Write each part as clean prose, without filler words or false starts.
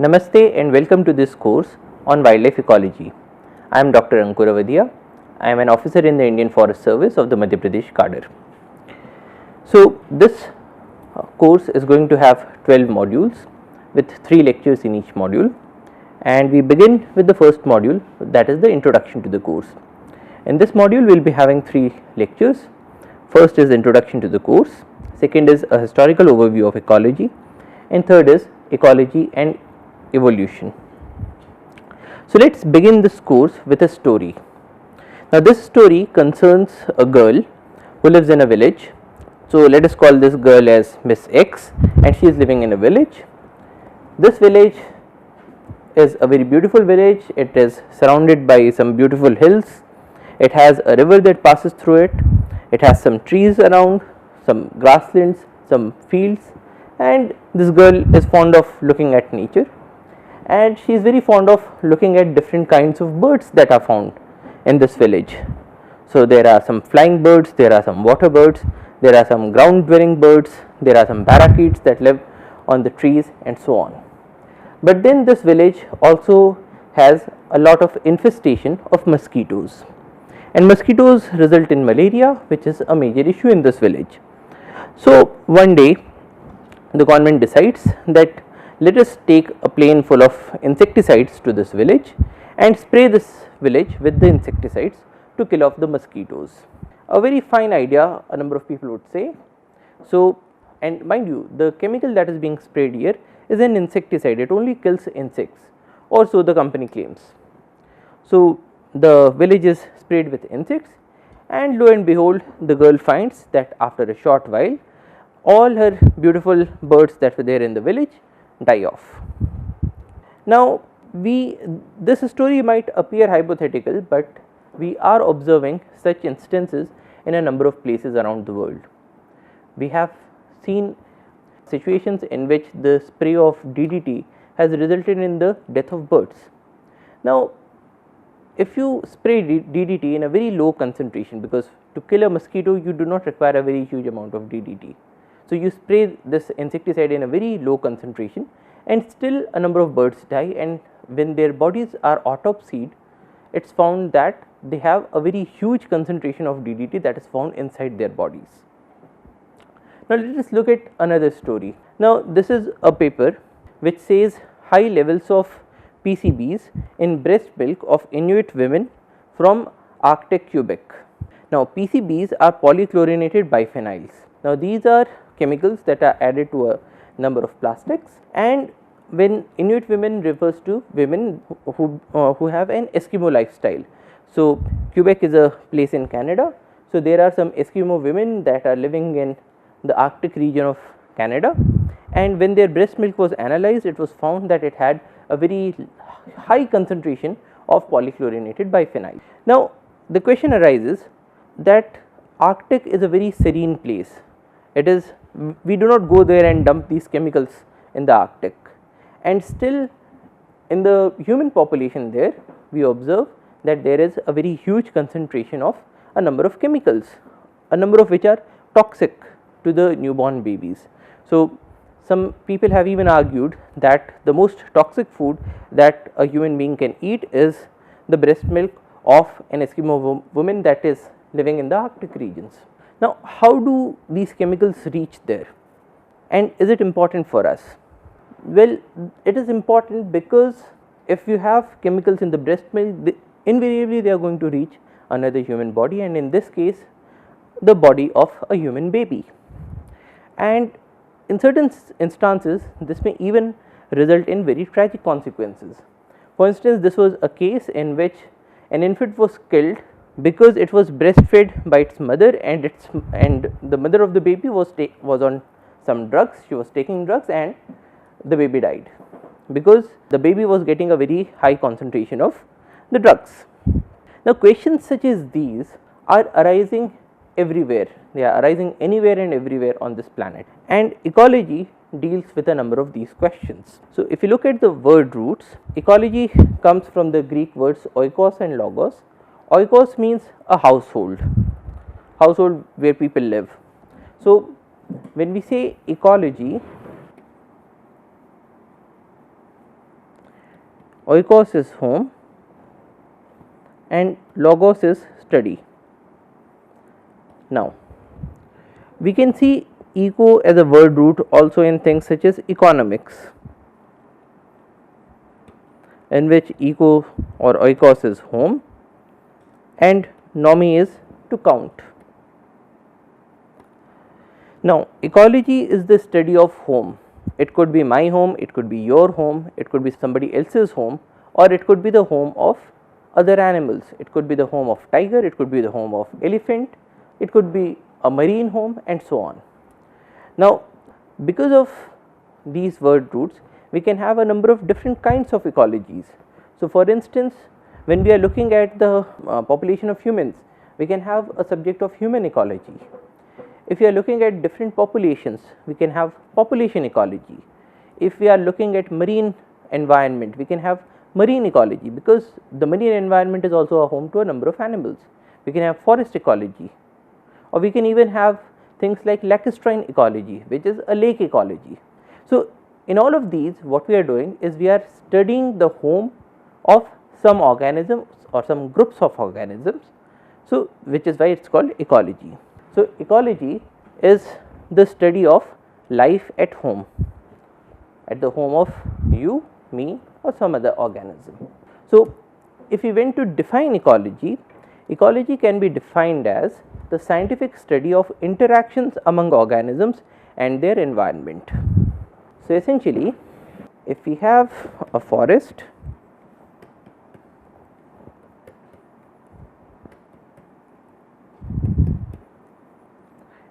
Namaste and welcome to this course on wildlife ecology. I am Dr. Ankur Avadia. I am an officer in the Indian Forest Service of the Madhya Pradesh cadre. So, this course is going to have 12 modules with 3 lectures in each module, and we begin with the first module, that is the introduction to the course. In this module we will be having 3 lectures. First is introduction to the course, second is a historical overview of ecology, and third is ecology and evolution. So, let us begin this course with a story. Now, this story concerns a girl who lives in a village. So, let us call this girl as Miss X, and she is living in a village. This village is a very beautiful village. It is surrounded by some beautiful hills. It has a river that passes through it. It has some trees around, some grasslands, some fields, and this girl is fond of looking at nature, and she is very fond of looking at different kinds of birds that are found in this village. So, there are some flying birds, there are some water birds, there are some ground dwelling birds, there are some parakeets that live on the trees, and so on. But then this village also has a lot of infestation of mosquitoes, and mosquitoes result in malaria, which is a major issue in this village. So, one day the government decides that let us take a plane full of insecticides to this village and spray this village with the insecticides to kill off the mosquitoes. A very fine idea, a number of people would say. So, and mind you, the chemical that is being sprayed here is an insecticide, it only kills insects, or so the company claims. So, the village is sprayed with insects, and lo and behold, the girl finds that after a short while all her beautiful birds that were there in the village die off. Now, this story might appear hypothetical, but we are observing such instances in a number of places around the world. We have seen situations in which the spray of DDT has resulted in the death of birds. Now, if you spray DDT in a very low concentration, because to kill a mosquito you do not require a very huge amount of DDT. So, you spray this insecticide in a very low concentration, and still a number of birds die, and when their bodies are autopsied, it is found that they have a very huge concentration of DDT that is found inside their bodies. Now, let us look at another story. Now, this is a paper which says high levels of PCBs in breast milk of Inuit women from Arctic Quebec. Now, PCBs are polychlorinated biphenyls. Now, these are chemicals that are added to a number of plastics, and when Inuit women refers to women who have an Eskimo lifestyle. So, Quebec is a place in Canada. So, there are some Eskimo women that are living in the Arctic region of Canada, and when their breast milk was analyzed, it was found that it had a very high concentration of polychlorinated biphenyl. Now, the question arises that Arctic is a very serene place. It is, we do not go there and dump these chemicals in the Arctic, and still in the human population there we observe that there is a very huge concentration of a number of chemicals, a number of which are toxic to the newborn babies. So, some people have even argued that the most toxic food that a human being can eat is the breast milk of an Eskimo woman that is living in the Arctic regions. Now, how do these chemicals reach there, and is it important for us? Well, it is important because if you have chemicals in the breast milk, invariably they are going to reach another human body, and in this case the body of a human baby. And in certain instances this may even result in very tragic consequences. For instance, this was a case in which an infant was killed because it was breastfed by its mother, and the mother of the baby was on some drugs, she was taking drugs, and the baby died because the baby was getting a very high concentration of the drugs. Now, questions such as these are arising everywhere, they are arising anywhere and everywhere on this planet, and ecology deals with a number of these questions. So, if you look at the word roots, ecology comes from the Greek words oikos and logos. Oikos means a household where people live. So, when we say ecology, oikos is home, and logos is study. Now, we can see eco as a word root also in things such as economics, in which eco or oikos is home and nomi is to count. Now, ecology is the study of home. It could be my home, it could be your home, it could be somebody else's home, or it could be the home of other animals. It could be the home of tiger, it could be the home of elephant, it could be a marine home, and so on. Now, because of these word roots, we can have a number of different kinds of ecologies. So, for instance, when we are looking at the population of humans, we can have a subject of human ecology. If we are looking at different populations, we can have population ecology. If we are looking at marine environment, we can have marine ecology, because the marine environment is also a home to a number of animals. We can have forest ecology, or we can even have things like lacustrine ecology, which is a lake ecology. So, in all of these, what we are doing is we are studying the home of some organisms or some groups of organisms. So, which is why it is called ecology. So, ecology is the study of life at home, at the home of you, me, or some other organism. So, if we went to define ecology, ecology can be defined as the scientific study of interactions among organisms and their environment. So, essentially, if we have a forest,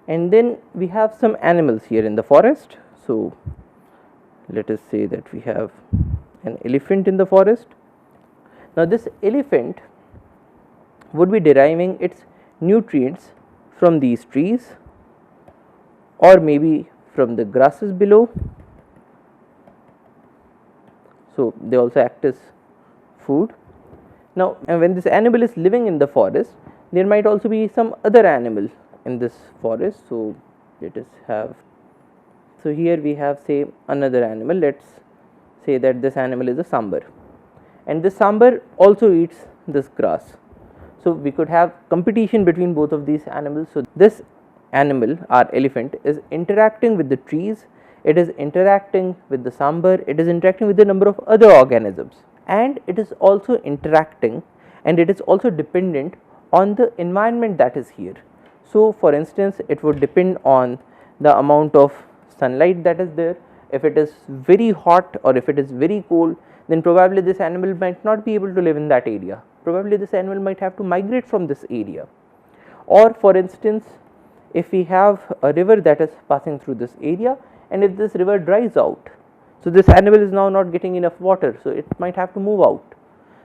and then we have some animals here in the forest. So, let us say that we have an elephant in the forest. Now, this elephant would be deriving its nutrients from these trees, or maybe from the grasses below. So, they also act as food. Now, and when this animal is living in the forest, there might also be some other animal in this forest. So, let us have, so here we have say another animal. Let us say that this animal is a sambar, and this sambar also eats this grass. So, we could have competition between both of these animals. So, this animal, our elephant, is interacting with the trees, it is interacting with the sambar, it is interacting with a number of other organisms, and it is also interacting, and it is also dependent on the environment that is here. So, for instance, it would depend on the amount of sunlight that is there. If it is very hot or if it is very cold, then probably this animal might not be able to live in that area. Probably this animal might have to migrate from this area. Or for instance, if we have a river that is passing through this area, and if this river dries out, so this animal is now not getting enough water, so it might have to move out.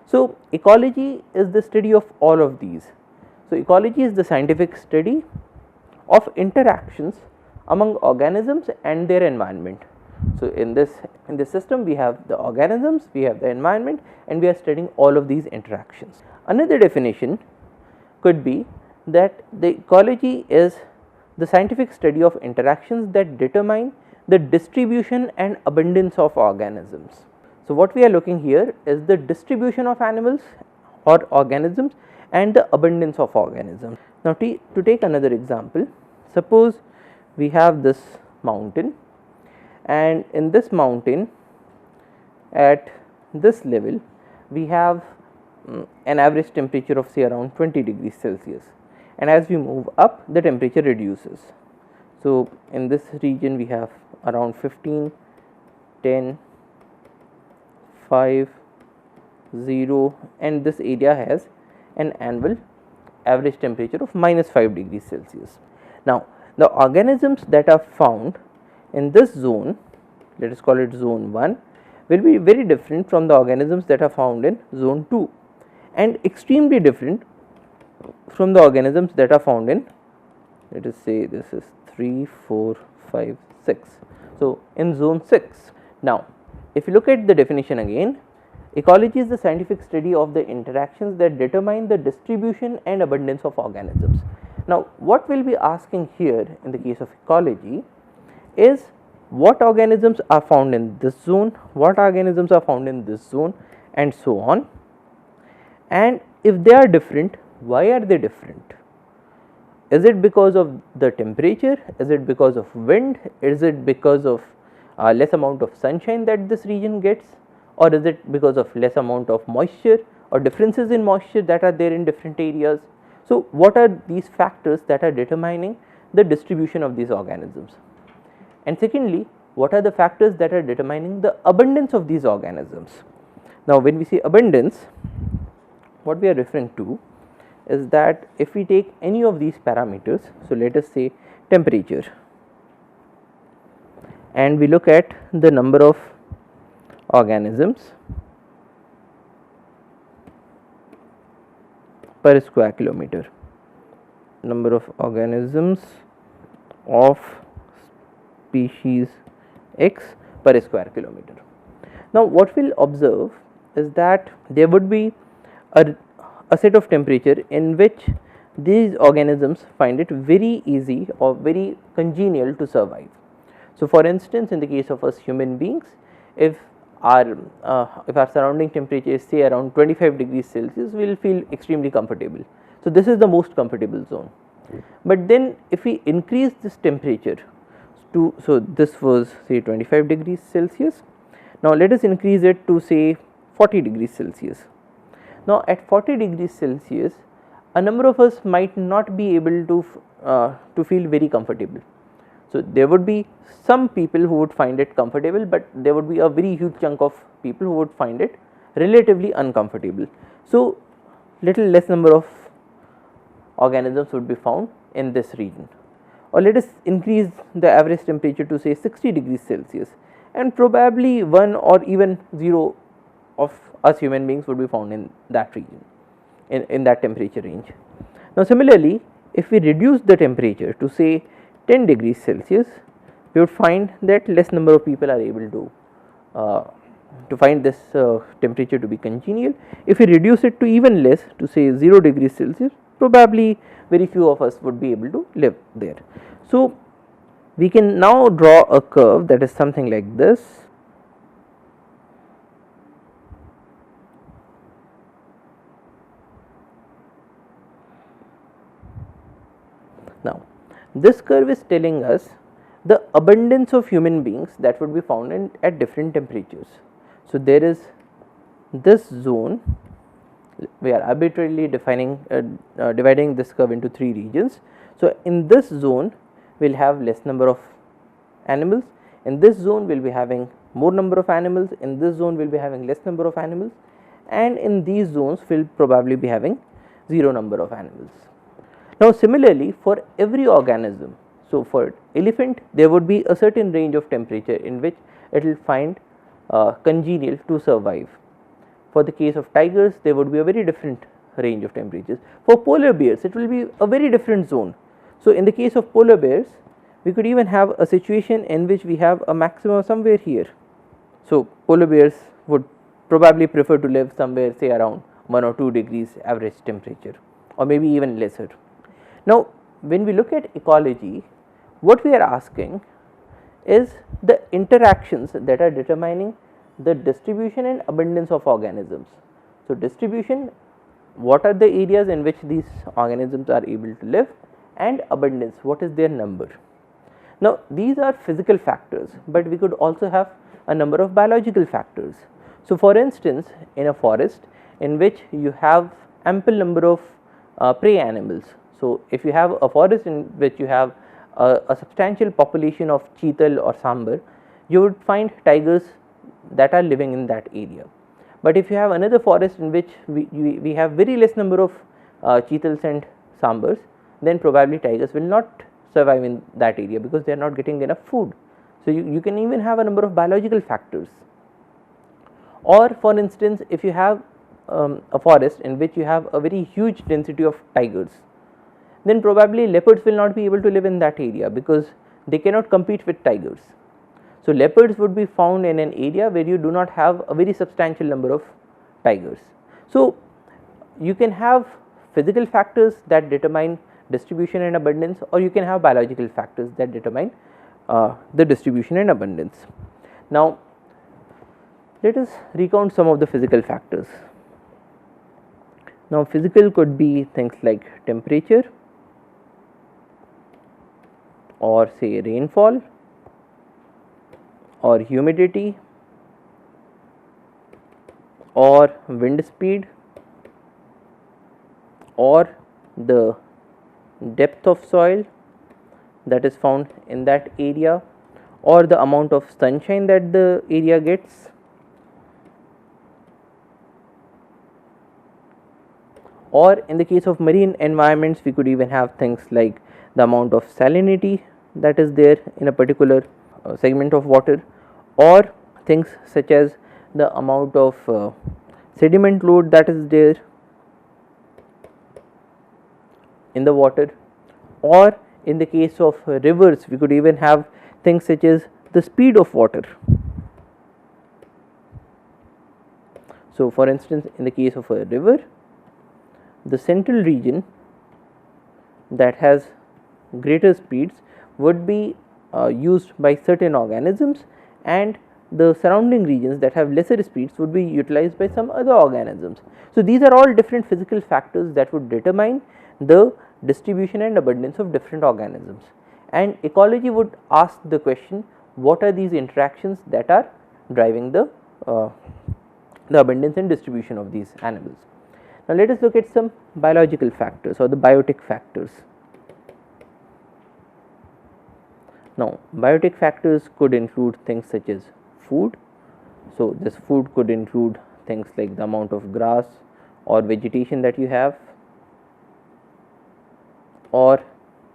So, ecology is the study of all of these. So, ecology is the scientific study of interactions among organisms and their environment. So, in this system, we have the organisms, we have the environment, and we are studying all of these interactions. Another definition could be that the ecology is the scientific study of interactions that determine the distribution and abundance of organisms. So, what we are looking here is the distribution of animals or organisms and the abundance of organisms. Now, to take another example, suppose we have this mountain, and in this mountain at this level we have an average temperature of say around 20 degrees Celsius, and as we move up the temperature reduces. So, in this region we have around 15, 10, 5, 0, and this area has an annual average temperature of minus 5 degrees Celsius. Now, the organisms that are found in this zone, let us call it zone 1, will be very different from the organisms that are found in zone 2, and extremely different from the organisms that are found in, let us say this is 3, 4, 5, 6. So, in zone 6. Now, if you look at the definition again, ecology is the scientific study of the interactions that determine the distribution and abundance of organisms. Now, what we will be asking here in the case of ecology is what organisms are found in this zone, what organisms are found in this zone, and so on. And if they are different, why are they different? Is it because of the temperature? Is it because of wind? Is it because of less amount of sunshine that this region gets, or is it because of less amount of moisture or differences in moisture that are there in different areas? So, what are these factors that are determining the distribution of these organisms? And secondly, what are the factors that are determining the abundance of these organisms? Now, when we say abundance, what we are referring to is that if we take any of these parameters, so let us say temperature, and we look at the number of organisms per square kilometer, number of organisms of species X per square kilometer. Now, what we will observe is that there would be a set of temperature in which these organisms find it very easy or very congenial to survive. So, for instance, in the case of us human beings, if our surrounding temperature is say around 25 degrees Celsius, we will feel extremely comfortable. So, this is the most comfortable zone. But then if we increase this temperature to, so this was say 25 degrees Celsius, now let us increase it to say 40 degrees Celsius. Now, at 40 degrees Celsius, a number of us might not be able to feel very comfortable. So, there would be some people who would find it comfortable, but there would be a very huge chunk of people who would find it relatively uncomfortable. So, little less number of organisms would be found in this region. Or let us increase the average temperature to say 60 degrees Celsius, and probably 1 or even 0 of us human beings would be found in that region, in that temperature range. Now, similarly, if we reduce the temperature to say 10 degrees Celsius, we would find that less number of people are able to find this temperature to be congenial. If we reduce it to even less, to say 0 degrees Celsius, probably very few of us would be able to live there. So, we can now draw a curve that is something like this. Now, this curve is telling us the abundance of human beings that would be found at different temperatures. So, there is this zone, we are arbitrarily dividing this curve into 3 regions. So, in this zone we will have less number of animals, in this zone we will be having more number of animals, in this zone we will be having less number of animals, and in these zones we will probably be having 0 number of animals. Now, similarly for every organism, so for elephant there would be a certain range of temperature in which it will find congenial to survive. For the case of tigers, there would be a very different range of temperatures. For polar bears, it will be a very different zone. So, in the case of polar bears, we could even have a situation in which we have a maximum somewhere here. So, polar bears would probably prefer to live somewhere say around 1 or 2 degrees average temperature, or maybe even lesser. Now, when we look at ecology, what we are asking is the interactions that are determining the distribution and abundance of organisms. So, distribution, what are the areas in which these organisms are able to live, and abundance, what is their number. Now, these are physical factors, but we could also have a number of biological factors. So, for instance, in a forest in which you have ample number of prey animals. So, if you have a forest in which you have a substantial population of cheetal or sambar, you would find tigers that are living in that area. But if you have another forest in which we have very less number of cheetals and sambars, then probably tigers will not survive in that area because they are not getting enough food. So, you can even have a number of biological factors. Or for instance, if you have a forest in which you have a very huge density of tigers, then probably leopards will not be able to live in that area because they cannot compete with tigers. So, leopards would be found in an area where you do not have a very substantial number of tigers. So, you can have physical factors that determine distribution and abundance, or you can have biological factors that determine the distribution and abundance. Now, Let us recount some of the physical factors. Now, physical could be things like temperature, or say rainfall, or humidity, or wind speed, or the depth of soil that is found in that area, or the amount of sunshine that the area gets, or in the case of marine environments we could even have things like the amount of salinity that is there in a particular segment of water, or things such as the amount of sediment load that is there in the water, or in the case of rivers we could even have things such as the speed of water. So, for instance, in the case of a river, the central region that has greater speeds would be used by certain organisms, and the surrounding regions that have lesser speeds would be utilized by some other organisms. So, these are all different physical factors that would determine the distribution and abundance of different organisms, and ecology would ask the question, what are these interactions that are driving the abundance and distribution of these animals. Now, let us look at some biological factors or the biotic factors. Now, biotic factors could include things such as food. So, this food could include things like the amount of grass or vegetation that you have, or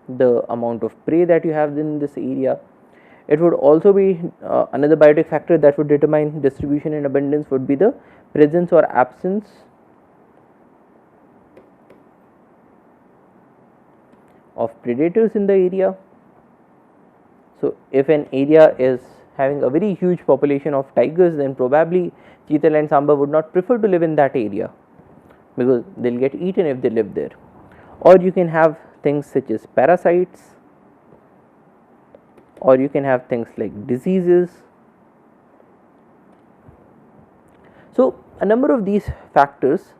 the amount of prey that you have in this area. It would also be another biotic factor that would determine distribution and abundance would be the presence or absence of predators in the area. So, if an area is having a very huge population of tigers, then probably cheetal and samba would not prefer to live in that area because they will get eaten if they live there. Or you can have things such as parasites, or you can have things like diseases. So, a number of these factors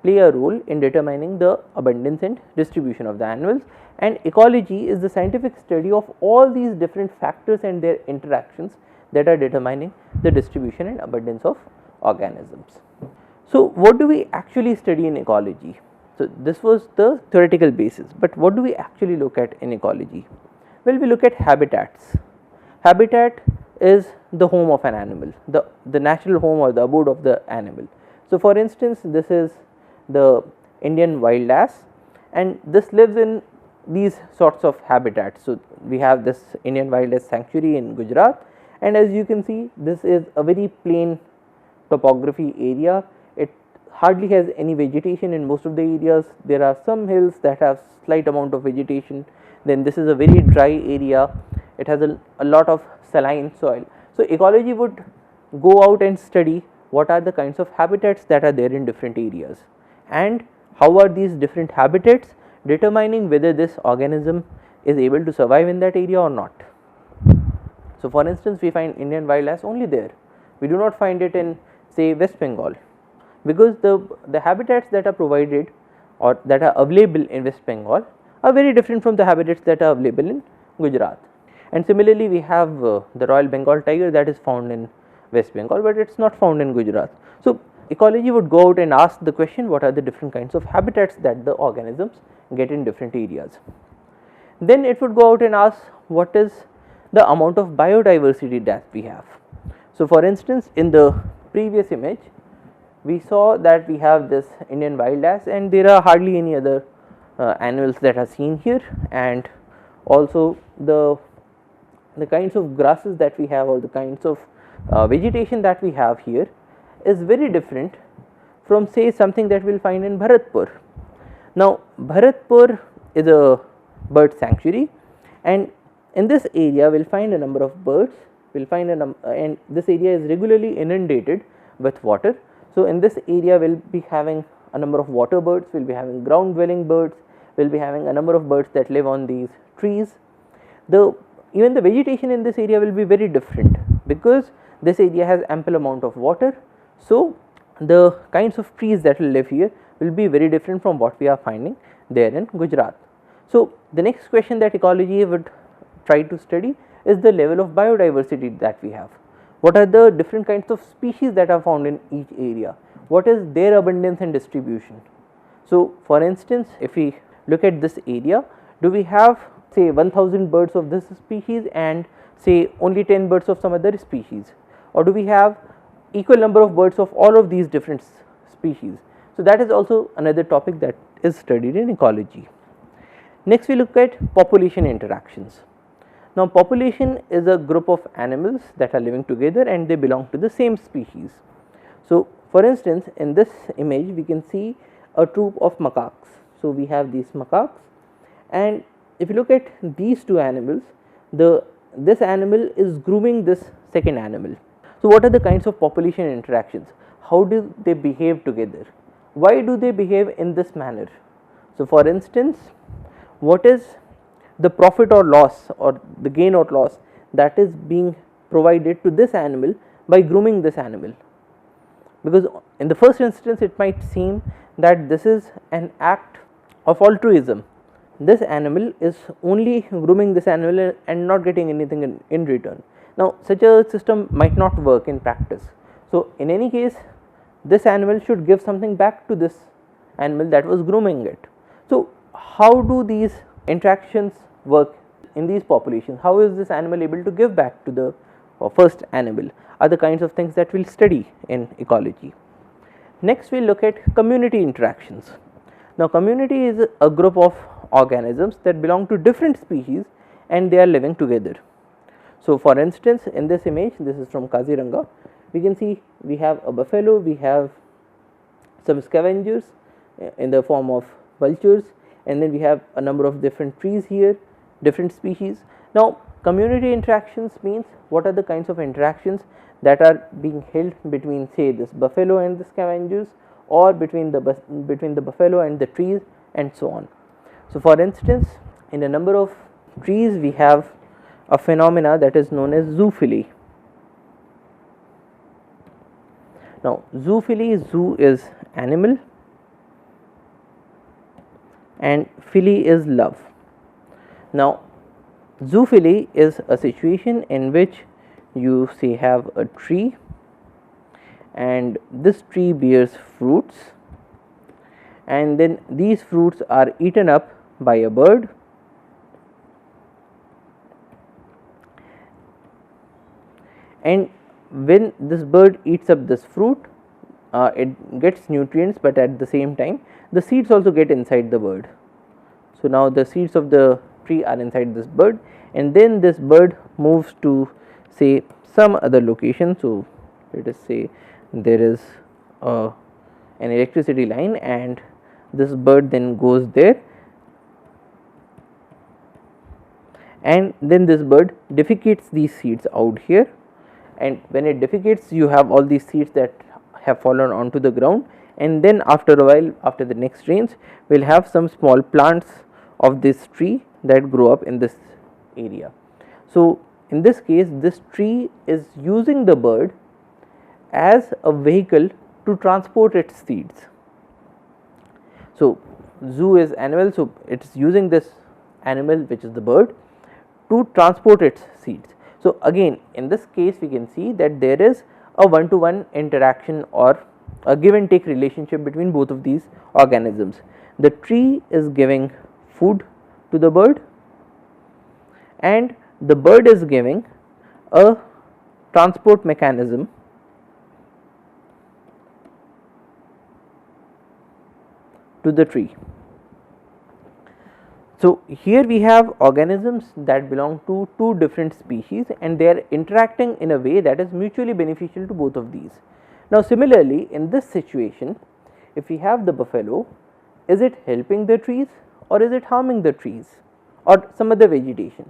play a role in determining the abundance and distribution of the animals, and ecology is the scientific study of all these different factors and their interactions that are determining the distribution and abundance of organisms. So, what do we actually study in ecology? So, this was the theoretical basis, but what do we actually look at in ecology? Well, we look at habitats. Habitat is the home of an animal, the natural home or the abode of the animal. So, for instance, this is the Indian wild ass, and this lives in these sorts of habitats. So, we have this Indian wild ass sanctuary in Gujarat, and as you can see, this is a very plain topography area. It hardly has any vegetation in most of the areas. There are some hills that have slight amount of vegetation. Then this is a very dry area. It has a lot of saline soil. So, ecology would go out and study what are the kinds of habitats that are there in different areas, and how are these different habitats determining whether this organism is able to survive in that area or not. So, for instance, we find Indian wild ass only there. We do not find it in, say, West Bengal, because the habitats that are provided or that are available in West Bengal are very different from the habitats that are available in Gujarat. And similarly, we have the Royal Bengal tiger that is found in West Bengal, but it is not found in Gujarat. So, ecology would go out and ask the question, what are the different kinds of habitats that the organisms get in different areas. Then it would go out and ask what is the amount of biodiversity that we have. So, for instance, in the previous image we saw that we have this Indian wild ass, and there are hardly any other animals that are seen here, and also the kinds of grasses that we have or the kinds of vegetation that we have here is very different from, say, something that we will find in Bharatpur. Now, Bharatpur is a bird sanctuary, and in this area we will find a number of birds, we will find and this area is regularly inundated with water. So, in this area we will be having a number of water birds, we will be having ground dwelling birds, we will be having a number of birds that live on these trees. Even the vegetation in this area will be very different, because this area has ample amount of water. So, the kinds of trees that will live here will be very different from what we are finding there in Gujarat. So, the next question that ecology would try to study is the level of biodiversity that we have. What are the different kinds of species that are found in each area? What is their abundance and distribution? So, for instance, if we look at this area, do we have say 1000 birds of this species and say only 10 birds of some other species, or do we have equal number of birds of all of these different species? So, that is also another topic that is studied in ecology. Next, we look at population interactions. Now, population is a group of animals that are living together and they belong to the same species. So, for instance, in this image we can see a troop of macaques. So, we have these macaques, and if you look at these two animals, this animal is grooming this second animal. So, what are the kinds of population interactions? How do they behave together? Why do they behave in this manner? So, for instance, what is the profit or loss, or the gain or loss that is being provided to this animal by grooming this animal? Because in the first instance it might seem that this is an act of altruism. This animal is only grooming this animal and not getting anything in return. Now, such a system might not work in practice. So, in any case, this animal should give something back to this animal that was grooming it. So, how do these interactions work in these populations? How is this animal able to give back to the first animal? Are the kinds of things that we will study in ecology. Next, we will look at community interactions. Now, community is a group of organisms that belong to different species and they are living together. So, for instance, in this image, this is from Kaziranga, we can see we have a buffalo, we have some scavengers in the form of vultures, and then we have a number of different trees here, different species. Now, community interactions means what are the kinds of interactions that are being held between say this buffalo and the scavengers, or between the buffalo and the trees, and so on. So, for instance, in a number of trees we have a phenomena that is known as zoophily. Now, zoophily, zoo is animal and phily is love. Now, zoophily is a situation in which you say have a tree and this tree bears fruits, and then these fruits are eaten up by a bird, and when this bird eats up this fruit, it gets nutrients, but at the same time the seeds also get inside the bird. So, now the seeds of the tree are inside this bird, and then this bird moves to say some other location. So, let us say there is an electricity line and this bird then goes there, and then this bird defecates these seeds out here, and when it defecates you have all these seeds that have fallen onto the ground, and then after a while, after the next rains, we will have some small plants of this tree that grow up in this area. So, in this case this tree is using the bird as a vehicle to transport its seeds. So, zoo is animal, so it is using this animal which is the bird to transport its seeds. So, again in this case we can see that there is a one to one interaction or a give and take relationship between both of these organisms. The tree is giving food to the bird and the bird is giving a transport mechanism to the tree. So, here we have organisms that belong to two different species and they are interacting in a way that is mutually beneficial to both of these. Now, similarly, in this situation, if we have the buffalo, is it helping the trees or is it harming the trees or some other vegetation?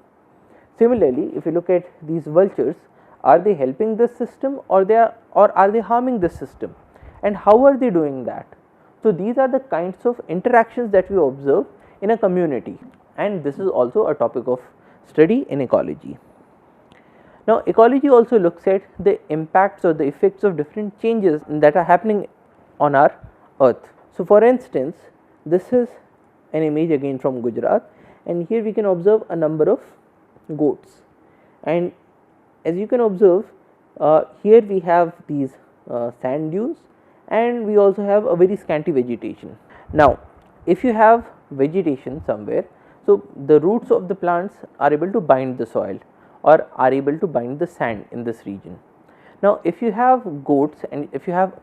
Similarly, if you look at these vultures, are they helping this system or are they harming this system, and how are they doing that? So, these are the kinds of interactions that we observe in a community, and this is also a topic of study in ecology. Now, ecology also looks at the impacts or the effects of different changes that are happening on our earth. So, for instance, this is an image again from Gujarat, and here we can observe a number of goats, and as you can observe, here we have these sand dunes, and we also have a very scanty vegetation. Now, if you have vegetation somewhere, so the roots of the plants are able to bind the soil or are able to bind the sand in this region. Now, if you have goats and if you have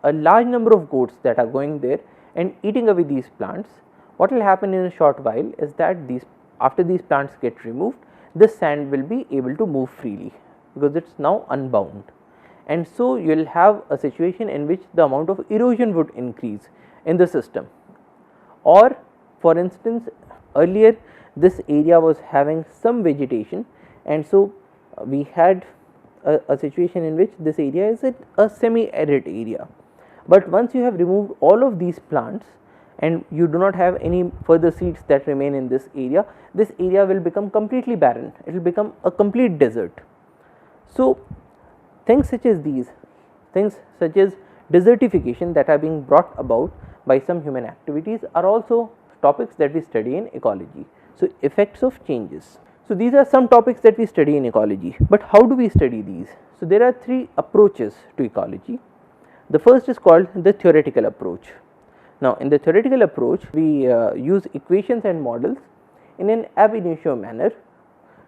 a large number of goats that are going there and eating away these plants, what will happen in a short while is that after these plants get removed, this sand will be able to move freely because it is now unbound, and so you will have a situation in which the amount of erosion would increase in the system. Or for instance, earlier this area was having some vegetation, and so we had a situation in which this area is a semi arid area, but once you have removed all of these plants and you do not have any further seeds that remain in this area will become completely barren, it will become a complete desert. So, things such as these, things such as desertification that are being brought about by some human activities are also topics that we study in ecology. So, effects of changes. So, these are some topics that we study in ecology, but how do we study these? So, there are three approaches to ecology. The first is called the theoretical approach. Now, in the theoretical approach, we use equations and models in an ab initio manner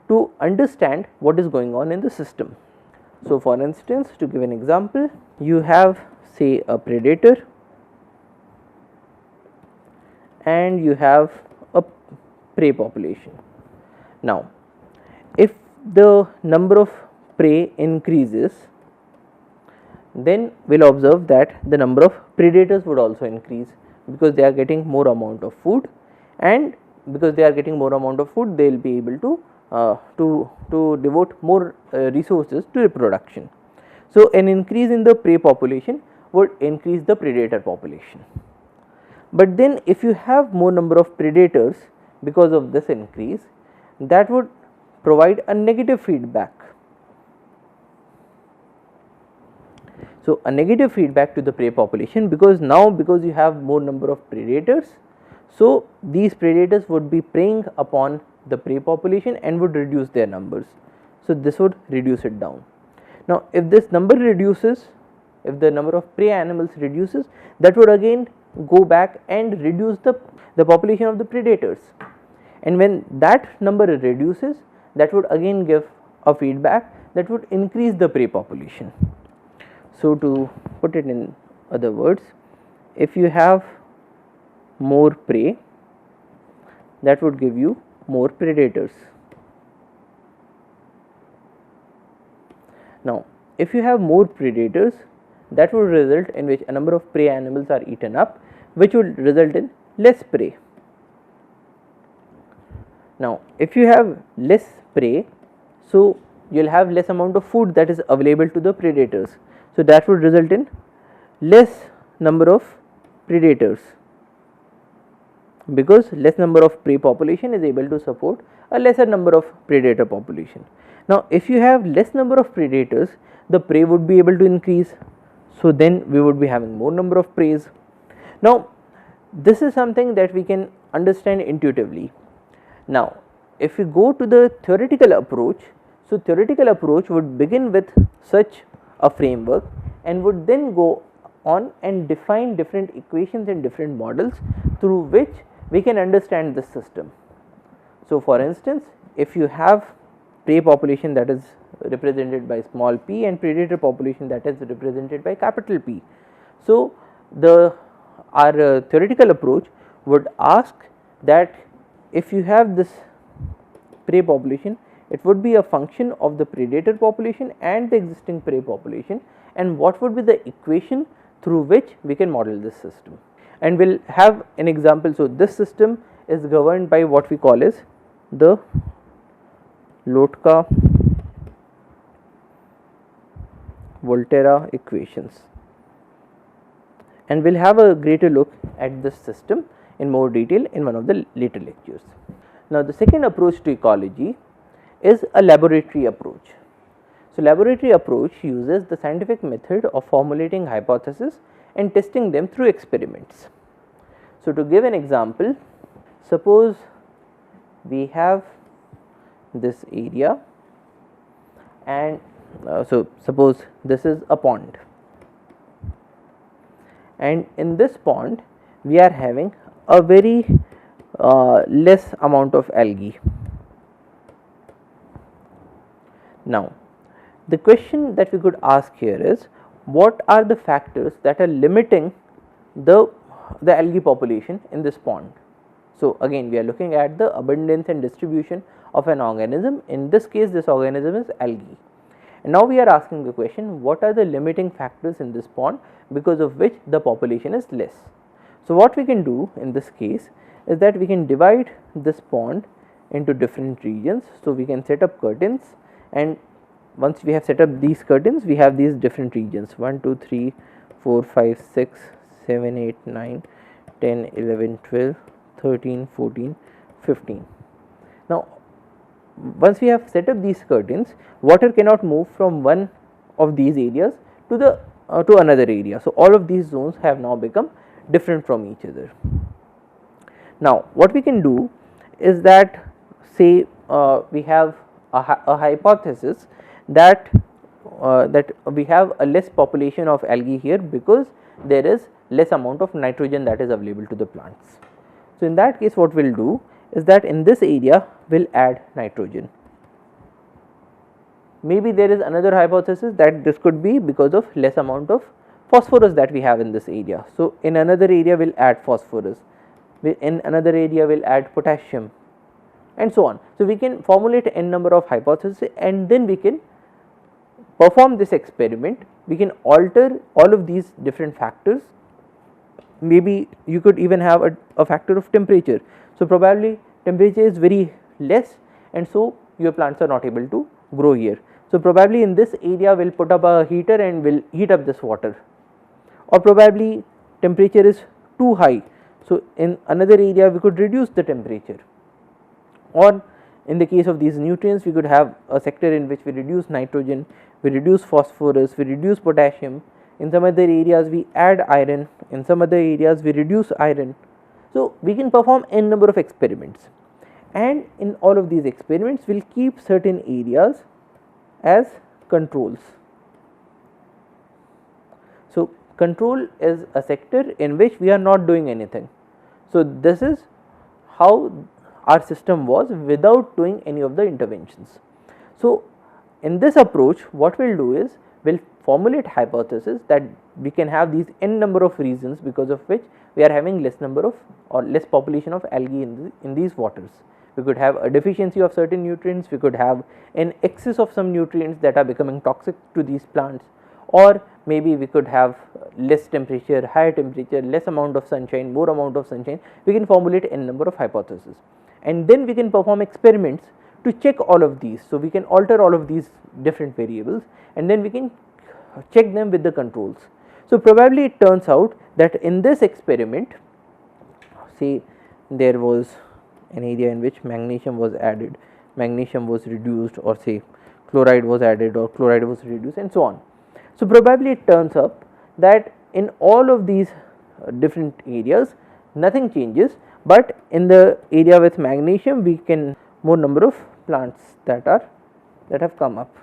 to understand what is going on in the system. So, for instance, to give an example, you have say a predator and you have a prey population. Now, if the number of prey increases, then we will observe that the number of predators would also increase because they are getting more amount of food, and because they are getting more amount of food, they will be able to devote more resources to reproduction. So, an increase in the prey population would increase the predator population. But then if you have more number of predators because of this increase, that would provide a negative feedback. So, a negative feedback to the prey population, because you have more number of predators, so these predators would be preying upon the prey population and would reduce their numbers. So, this would reduce it down. Now, if this number reduces, if the number of prey animals reduces, that would again go back and reduce the population of the predators, and when that number reduces, that would again give a feedback that would increase the prey population. So, to put it in other words, if you have more prey, that would give you more predators. Now, if you have more predators, that would result in which a number of prey animals are eaten up, which would result in less prey. Now, if you have less prey, so you will have less amount of food that is available to the predators. So, that would result in less number of predators, because less number of prey population is able to support a lesser number of predator population. Now, if you have less number of predators, the prey would be able to increase. So, then we would be having more number of preys. Now, this is something that we can understand intuitively. Now, if we go to the theoretical approach, so theoretical approach would begin with such a framework and would then go on and define different equations and different models through which we can understand this system. So, for instance, if you have prey population that is represented by small p and predator population that is represented by capital P. So, our theoretical approach would ask that if you have this prey population, it would be a function of the predator population and the existing prey population, and what would be the equation through which we can model this system. And we will have an example. So, this system is governed by what we call as the Lotka-Volterra equations, and we will have a greater look at this system in more detail in one of the later lectures. Now, the second approach to ecology is a laboratory approach. So, laboratory approach uses the scientific method of formulating hypotheses and testing them through experiments. So, to give an example, suppose we have this area and so suppose this is a pond, and in this pond we are having a very less amount of algae. Now, the question that we could ask here is, what are the factors that are limiting the algae population in this pond? So, again we are looking at the abundance and distribution of an organism. In this case, this organism is algae. And now we are asking the question, what are the limiting factors in this pond because of which the population is less? So, what we can do in this case is that we can divide this pond into different regions. So, we can set up curtains, and once we have set up these curtains, we have these different regions 1, 2, 3, 4, 5, 6, 7, 8, 9, 10, 11, 12, 13, 14, 15. Now, once we have set up these curtains, water cannot move from one of these areas to the to another area. So, all of these zones have now become different from each other. Now, what we can do is that, say we have a hypothesis that we have a less population of algae here because there is less amount of nitrogen that is available to the plants. So, in that case, what we will do is that in this area we will add nitrogen. Maybe there is another hypothesis that this could be because of less amount of phosphorus that we have in this area. So, in another area we will add phosphorus, in another area we will add potassium, and so on. So, we can formulate n number of hypotheses, and then we can perform this experiment. We can alter all of these different factors. Maybe you could even have a factor of temperature. So, probably temperature is very less, and so your plants are not able to grow here. So, probably in this area we will put up a heater and will heat up this water, or probably temperature is too high. So, in another area we could reduce the temperature, or in the case of these nutrients we could have a sector in which we reduce nitrogen, we reduce phosphorus, we reduce potassium. In some other areas we add iron, in some other areas we reduce iron. So, we can perform n number of experiments, and in all of these experiments we will keep certain areas as controls. So, control is a sector in which we are not doing anything. So, this is how our system was without doing any of the interventions. So, in this approach what we will do is we will formulate hypothesis that we can have these n number of reasons because of which we are having less number of or less population of algae in these waters. We could have a deficiency of certain nutrients, we could have an excess of some nutrients that are becoming toxic to these plants, or maybe we could have less temperature, higher temperature, less amount of sunshine, more amount of sunshine. We can formulate n number of hypotheses, and then we can perform experiments to check all of these. So, we can alter all of these different variables, and then we can check them with the controls. So, probably it turns out that in this experiment, say there was an area in which magnesium was added, magnesium was reduced, or say chloride was added or chloride was reduced, and so on. So, probably it turns up that in all of these different areas nothing changes, but in the area with magnesium we can more number of plants that have come up.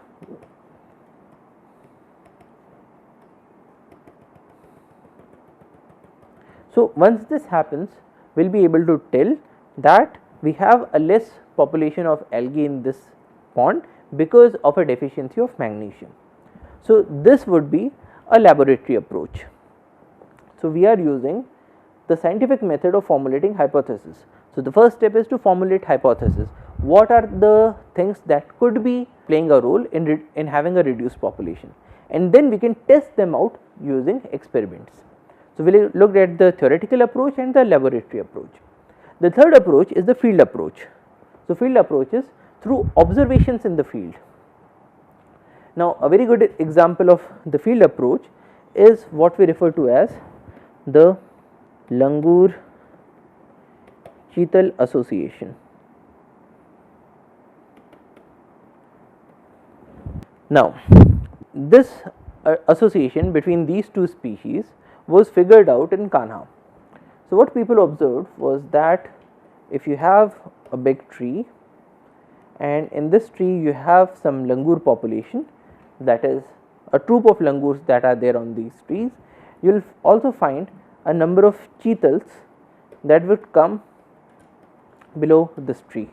So, once this happens, we will be able to tell that we have a less population of algae in this pond because of a deficiency of magnesium. So, this would be a laboratory approach. So, we are using the scientific method of formulating hypothesis. So, the first step is to formulate hypothesis. What are the things that could be playing a role in having a reduced population, and then we can test them out using experiments. So, we looked at the theoretical approach and the laboratory approach. The third approach is the field approach. So, field approach is through observations in the field. Now, a very good example of the field approach is what we refer to as the Langur Cheetal Association. Now, this association between these two species was figured out in Kanha. So, what people observed was that if you have a big tree and in this tree you have some langur population, that is a troop of langurs that are there on these trees, you will also find a number of cheetals that would come below this tree.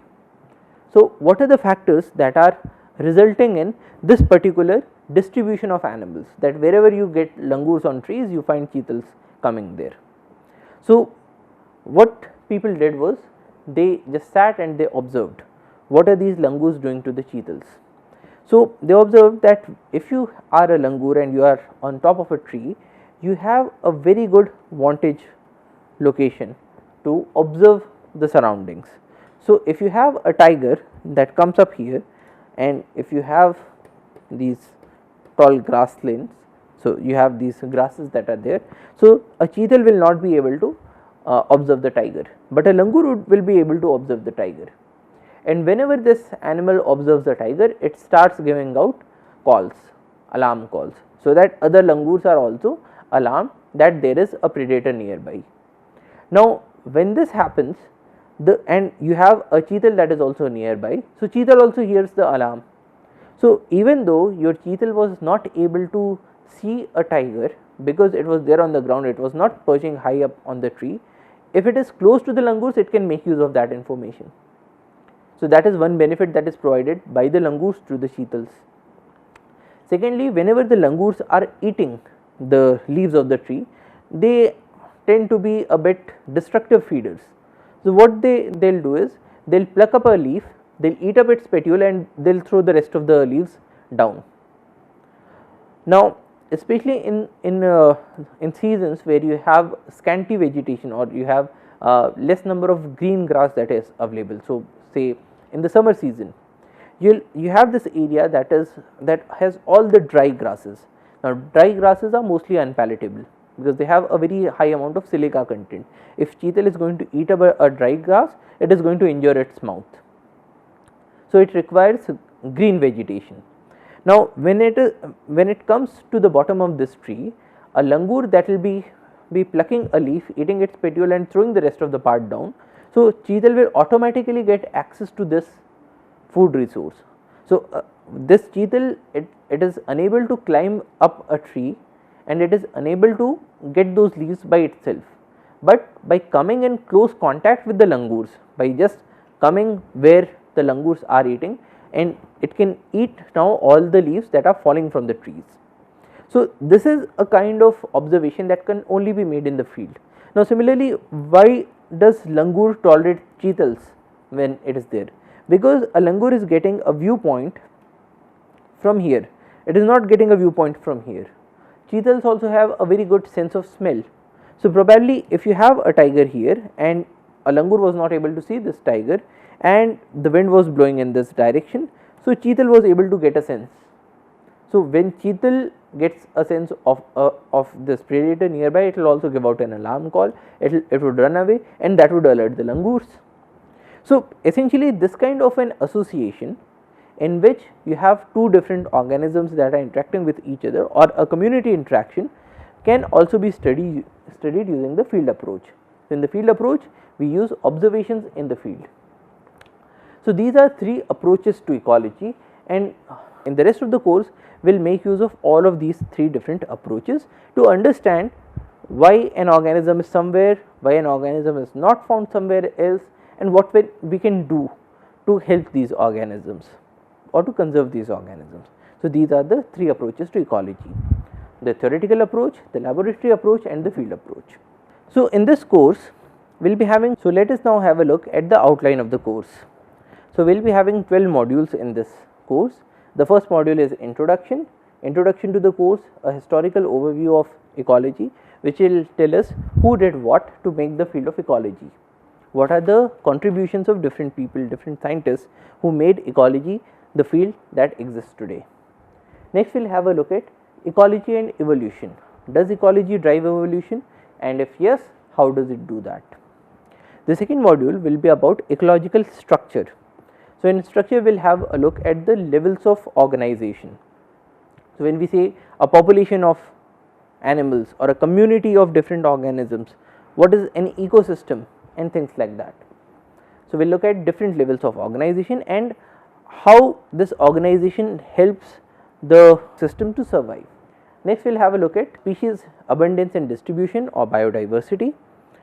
So, what are the factors that are resulting in this particular distribution of animals, that wherever you get langurs on trees you find cheetals coming there. So, what people did was they just sat and they observed what are these langurs doing to the cheetals. So, they observed that if you are a langur and you are on top of a tree, you have a very good vantage location to observe the surroundings. So, if you have a tiger that comes up here and if you have these tall grasslands, so you have these grasses that are there, so a cheetal will not be able to observe the tiger, but a langur will be able to observe the tiger. And whenever this animal observes the tiger, it starts giving out calls, alarm calls, so that other langurs are also alarmed that there is a predator nearby. Now, when this happens, and you have a cheetal that is also nearby, so cheetal also hears the alarm. So, even though your cheetal was not able to see a tiger because it was there on the ground, it was not perching high up on the tree, if it is close to the langurs, it can make use of that information. So, that is one benefit that is provided by the langurs to the cheetals. Secondly, whenever the langurs are eating the leaves of the tree, they tend to be a bit destructive feeders. So, what they will do is they will pluck up a leaf, they will eat up its petiole and they will throw the rest of the leaves down. Now, especially in seasons where you have scanty vegetation or you have less number of green grass that is available. So, say in the summer season, you have this area that has all the dry grasses. Now, dry grasses are mostly unpalatable because they have a very high amount of silica content. If cheetal is going to eat up a dry grass, it is going to injure its mouth. So, it requires green vegetation. Now, when it comes to the bottom of this tree, a langur that will be plucking a leaf, eating its petiole and throwing the rest of the part down. So, cheetal will automatically get access to this food resource. So, this cheetal it is unable to climb up a tree and it is unable to get those leaves by itself, but by coming in close contact with the langurs, by just coming where the langurs are eating, and it can eat now all the leaves that are falling from the trees. So, this is a kind of observation that can only be made in the field. Now, similarly, why does langur tolerate cheetals when it is there? Because a langur is getting a viewpoint from here, it is not getting a viewpoint from here. Cheetals also have a very good sense of smell. So, probably if you have a tiger here and a langur was not able to see this tiger and the wind was blowing in this direction, so cheetal was able to get a sense. So, when cheetal gets a sense of this predator nearby, it will also give out an alarm call, it would run away and that would alert the langurs. So, essentially this kind of an association in which you have two different organisms that are interacting with each other, or a community interaction, can also be studied using the field approach. So, in the field approach we use observations in the field. So, these are three approaches to ecology, and in the rest of the course we will make use of all of these three different approaches to understand why an organism is somewhere, why an organism is not found somewhere else, and what we can do to help these organisms or to conserve these organisms. So, these are the three approaches to ecology: the theoretical approach, the laboratory approach and the field approach. So, in this course we will be having, so let us now have a look at the outline of the course. So, we will be having 12 modules in this course. The first module is introduction to the course, a historical overview of ecology, which will tell us who did what to make the field of ecology, what are the contributions of different people, different scientists who made ecology the field that exists today. Next we will have a look at ecology and evolution. Does ecology drive evolution, and if yes, how does it do that? The second module will be about ecological structure. So, in structure we will have a look at the levels of organization. So, when we say a population of animals or a community of different organisms, what is an ecosystem and things like that. So, we will look at different levels of organization and how this organization helps the system to survive. Next, we will have a look at species abundance and distribution or biodiversity,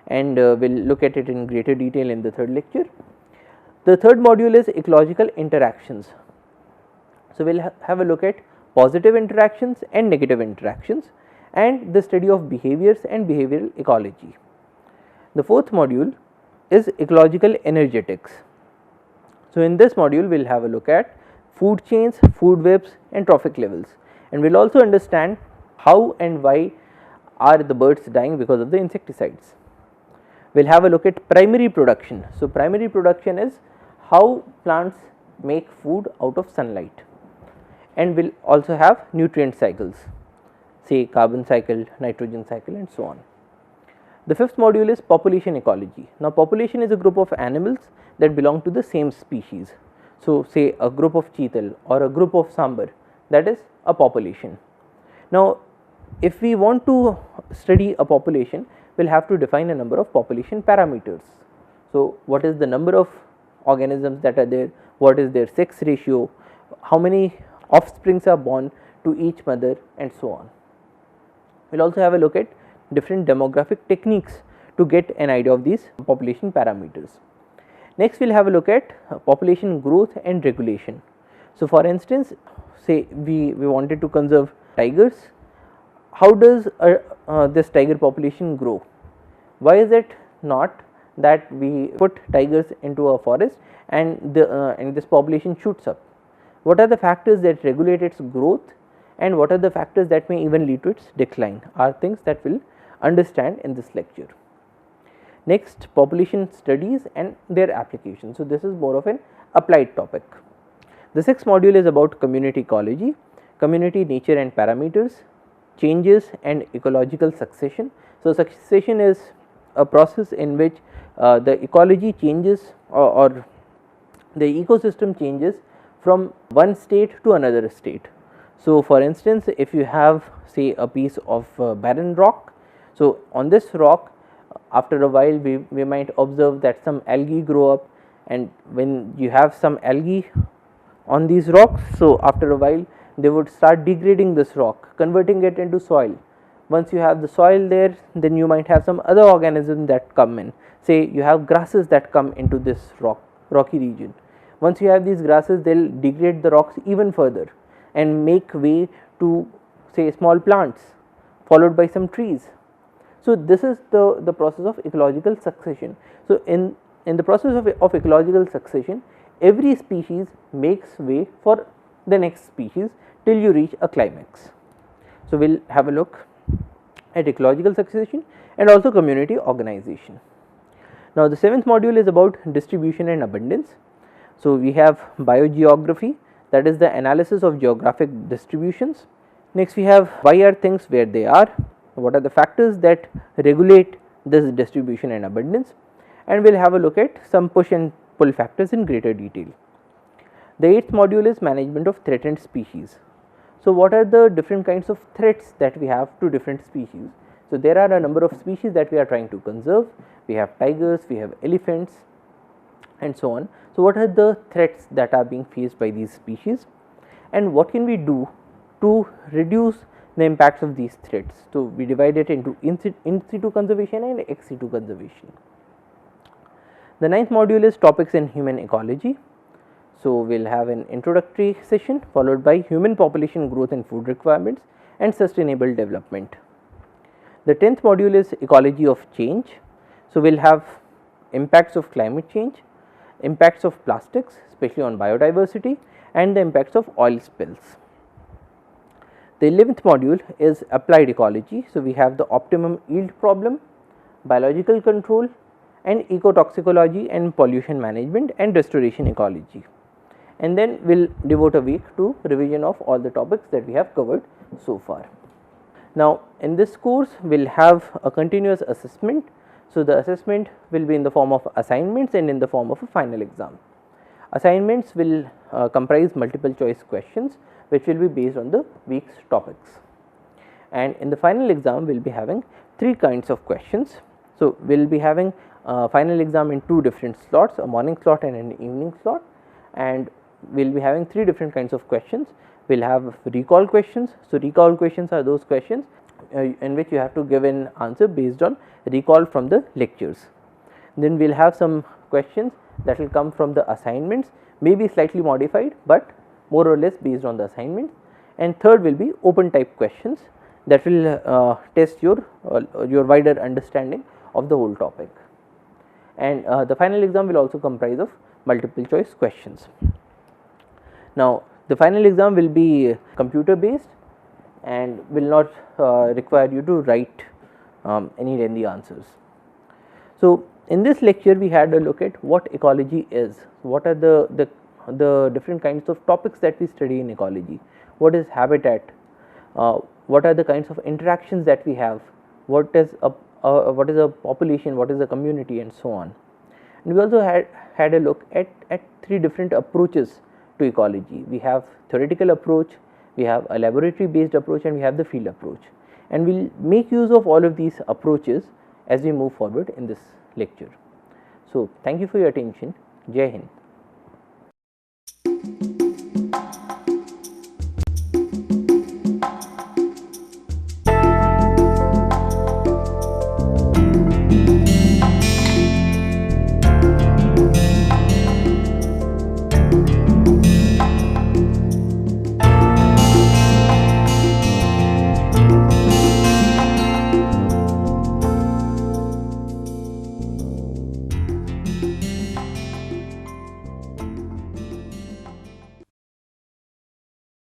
and we will look at it in greater detail in the third lecture. The third module is ecological interactions. So, we will have a look at positive interactions and negative interactions and the study of behaviors and behavioral ecology. The fourth module is ecological energetics. So, in this module we will have a look at food chains, food webs and trophic levels, and we will also understand how and why are the birds dying because of the insecticides. We will have a look at primary production. So, primary production is how plants make food out of sunlight, and we will also have nutrient cycles, say carbon cycle, nitrogen cycle and so on. The fifth module is population ecology. Now, population is a group of animals that belong to the same species. So, say a group of cheetal or a group of sambar, that is a population. Now, if we want to study a population, we will have to define a number of population parameters. So, what is the number of organisms that are there, what is their sex ratio, how many offsprings are born to each mother and so on. We will also have a look at different demographic techniques to get an idea of these population parameters. Next, we will have a look at population growth and regulation. So, for instance, say we wanted to conserve tigers, how does this tiger population grow? Why is it not that we put tigers into a forest and this population shoots up? What are the factors that regulate its growth and what are the factors that may even lead to its decline are things that we will understand in this lecture. Next, population studies and their application. So, this is more of an applied topic. The sixth module is about community ecology, community nature and parameters, changes and ecological succession. So, succession is a process in which the ecology changes or the ecosystem changes from one state to another state. So, for instance, if you have say a piece of barren rock, so on this rock after a while we might observe that some algae grow up, and when you have some algae on these rocks, so after a while they would start degrading this rock, converting it into soil. Once you have the soil there, then you might have some other organisms that come in, say you have grasses that come into this rocky region. Once you have these grasses, they will degrade the rocks even further and make way to say small plants followed by some trees. So, this is the process of ecological succession. So, in the process of ecological succession, every species makes way for the next species till you reach a climax. So, we will have a look at ecological succession and also community organization. Now, the seventh module is about distribution and abundance. So, we have biogeography, that is the analysis of geographic distributions. Next, we have why are things where they are, what are the factors that regulate this distribution and abundance, and we will have a look at some push and pull factors in greater detail. The eighth module is management of threatened species. So, what are the different kinds of threats that we have to different species? So, there are a number of species that we are trying to conserve. We have tigers, we have elephants and so on. So, what are the threats that are being faced by these species and what can we do to reduce the impacts of these threats? So, we divide it into in situ conservation and ex situ conservation. The ninth module is topics in human ecology. So, we will have an introductory session followed by human population growth and food requirements and sustainable development. The 10th module is ecology of change. So, we will have impacts of climate change, impacts of plastics especially on biodiversity and the impacts of oil spills. The 11th module is applied ecology. So, we have the optimum yield problem, biological control and ecotoxicology and pollution management and restoration ecology. And then we will devote a week to revision of all the topics that we have covered so far. Now, in this course we will have a continuous assessment. So, the assessment will be in the form of assignments and in the form of a final exam. Assignments will comprise multiple choice questions which will be based on the week's topics. And in the final exam we will be having 3 kinds of questions. So, we will be having final exam in 2 different slots, a morning slot and an evening slot, and we will be having 3 different kinds of questions. We will have recall questions. So, recall questions are those questions in which you have to give an answer based on recall from the lectures. Then we will have some questions that will come from the assignments, maybe slightly modified, but more or less based on the assignments. And third will be open type questions that will test your wider understanding of the whole topic. And the final exam will also comprise of multiple choice questions. Now, the final exam will be computer based and will not require you to write any lengthy answers. So, in this lecture we had a look at what ecology is, what are the different kinds of topics that we study in ecology, what is habitat, what are the kinds of interactions that we have, what is a population, what is a community, and so on. And we also had a look at 3 different approaches to ecology. We have theoretical approach, we have a laboratory based approach, and we have the field approach. And we will make use of all of these approaches as we move forward in this lecture. So, thank you for your attention. Jai Hind.